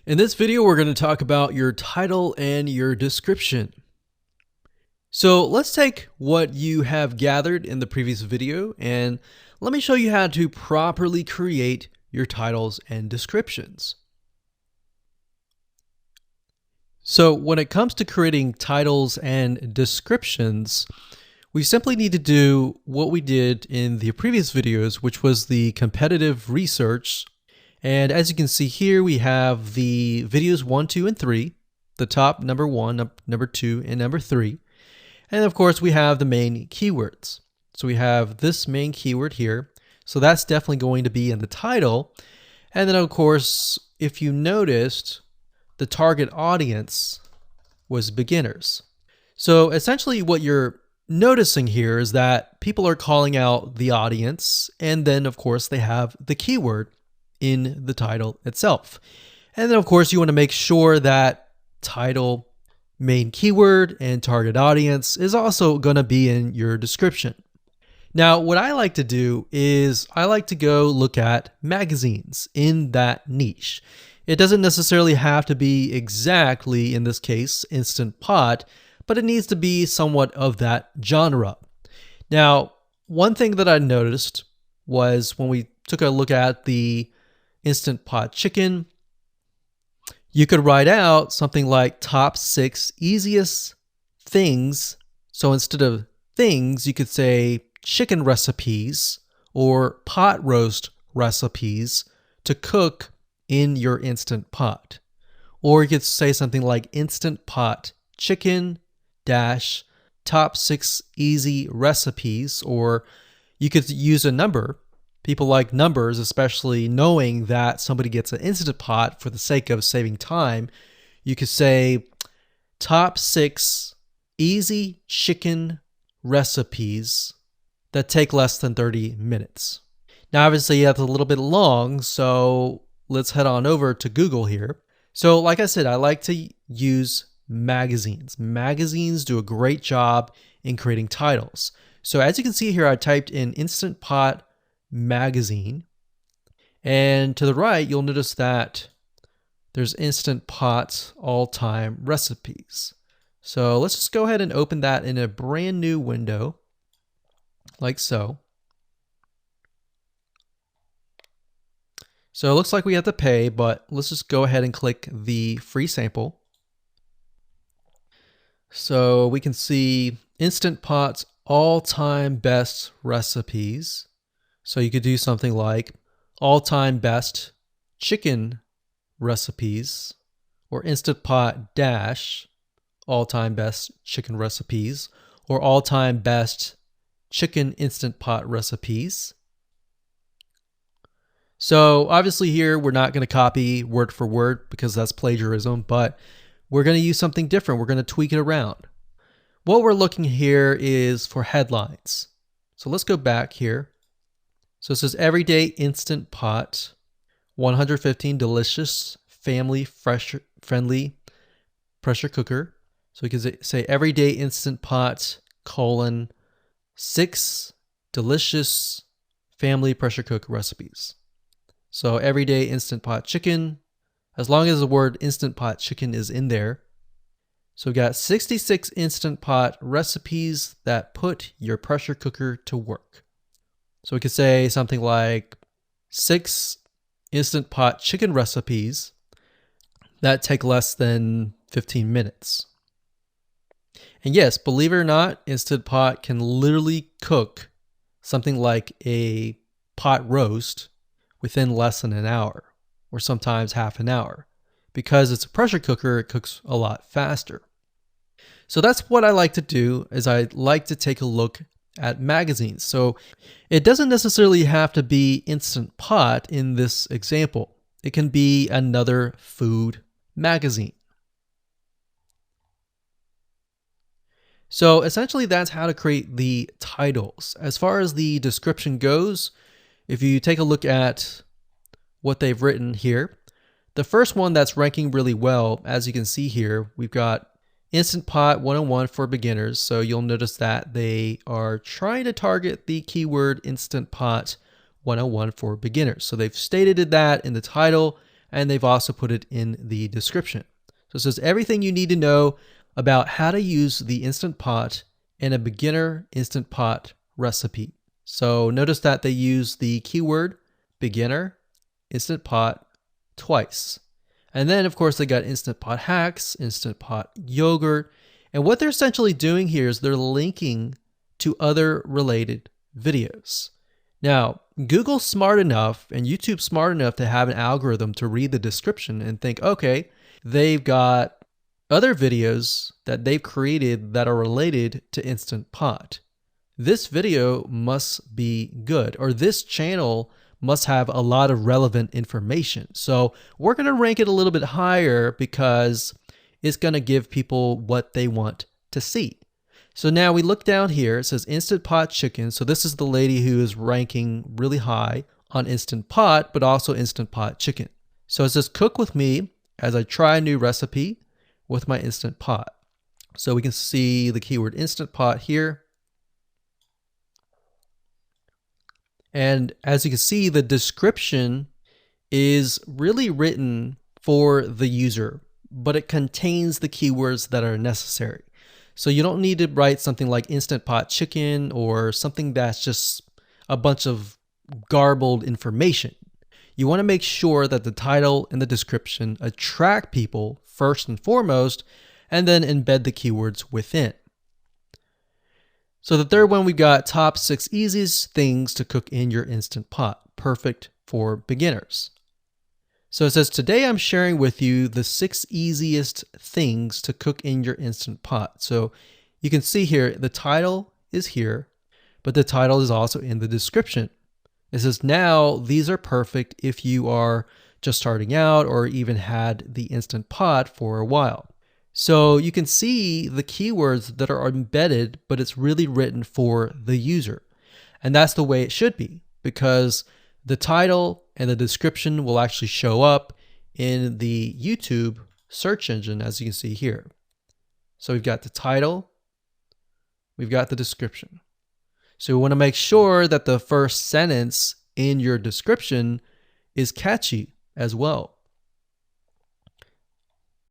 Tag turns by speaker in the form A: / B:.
A: In this video, we're going to talk about your title and your description. So let's take what you have gathered in the previous video and let me show you how to properly create your titles and descriptions. So when it comes to creating titles and descriptions, we simply need to do what we did in the previous videos, which was the competitive research. And as you can see here, we have the videos 1, 2, and 3, the top number 1, number 2, and number 3. And of course, we have the main keywords. So we have this main keyword here. So that's definitely going to be in the title. And then of course, if you noticed, the target audience was beginners. So essentially what you're noticing here is that people are calling out the audience, and then of course they have the keyword in the title itself. And then of course you want to make sure that title, main keyword, and target audience is also going to be in your description. Now what I like to do is I like to go look at magazines in that niche. It doesn't necessarily have to be exactly, in this case, Instant Pot, but it needs to be somewhat of that genre. Now, one thing that I noticed was when we took a look at the Instant Pot chicken, you could write out something like top 6 easiest things. So instead of things, you could say chicken recipes or pot roast recipes to cook in your Instant Pot. Or you could say something like Instant Pot chicken dash top 6 easy recipes, or you could use a number. People like numbers, especially knowing that somebody gets an Instant Pot for the sake of saving time. You could say top 6 easy chicken recipes that take less than 30 minutes. Now, obviously, that's a little bit long, so let's head on over to Google here. So like I said, I like to use magazines. Magazines do a great job in creating titles. So as you can see here, I typed in Instant Pot magazine, and to the right you'll notice that there's Instant Pot all-time recipes. So let's just go ahead and open that in a brand new window like so. So it looks like we have to pay, but let's just go ahead and click the free sample. So we can see Instant Pot's all-time best recipes. So you could do something like all-time best chicken recipes, or Instant Pot dash all-time best chicken recipes, or all-time best chicken Instant Pot recipes. So obviously here we're not going to copy word for word because that's plagiarism, but we're going to use something different. We're going to tweak it around. What we're looking here is for headlines. So let's go back here. So it says everyday Instant Pot, 115 delicious, family friendly pressure cooker. So we can say everyday Instant Pot, colon, 6 delicious family pressure cook recipes. So everyday Instant Pot chicken, as long as the word Instant Pot chicken is in there. So we got 66 Instant Pot recipes that put your pressure cooker to work. So we could say something like 6 Instant Pot chicken recipes that take less than 15 minutes. And yes, believe it or not, Instant Pot can literally cook something like a pot roast within less than an hour, or sometimes half an hour. Because it's a pressure cooker, it cooks a lot faster. So that's what I like to do, is I like to take a look at magazines. So it doesn't necessarily have to be Instant Pot in this example. It can be another food magazine. So essentially that's how to create the titles. As far as the description goes, if you take a look at what they've written here, the first one that's ranking really well, as you can see here, we've got Instant Pot 101 for beginners. So you'll notice that they are trying to target the keyword Instant Pot 101 for beginners. So they've stated that in the title, and they've also put it in the description. So it says everything you need to know about how to use the Instant Pot in a beginner Instant Pot recipe. So notice that they use the keyword beginner, Instant Pot twice. And then of course they got Instant Pot hacks, Instant Pot yogurt. And what they're essentially doing here is they're linking to other related videos. Now, Google's smart enough and YouTube's smart enough to have an algorithm to read the description and think, okay, they've got other videos that they've created that are related to Instant Pot. This video must be good, or this channel must have a lot of relevant information. So we're going to rank it a little bit higher because it's going to give people what they want to see. So now we look down here, it says Instant Pot Chicken. So this is the lady who is ranking really high on Instant Pot, but also Instant Pot Chicken. So it says cook with me as I try a new recipe with my Instant Pot. So we can see the keyword Instant Pot here. And as you can see, the description is really written for the user, but it contains the keywords that are necessary. So you don't need to write something like Instant Pot Chicken or something that's just a bunch of garbled information. You want to make sure that the title and the description attract people first and foremost, and then embed the keywords within. So the third one, we've got top 6 easiest things to cook in your Instant Pot, perfect for beginners. So it says, today I'm sharing with you the 6 easiest things to cook in your Instant Pot. So you can see here, the title is here, but the title is also in the description. It says, now these are perfect if you are just starting out or even had the Instant Pot for a while. So you can see the keywords that are embedded, but it's really written for the user. And that's the way it should be, because the title and the description will actually show up in the YouTube search engine, as you can see here. So we've got the title, we've got the description. So we want to make sure that the first sentence in your description is catchy as well.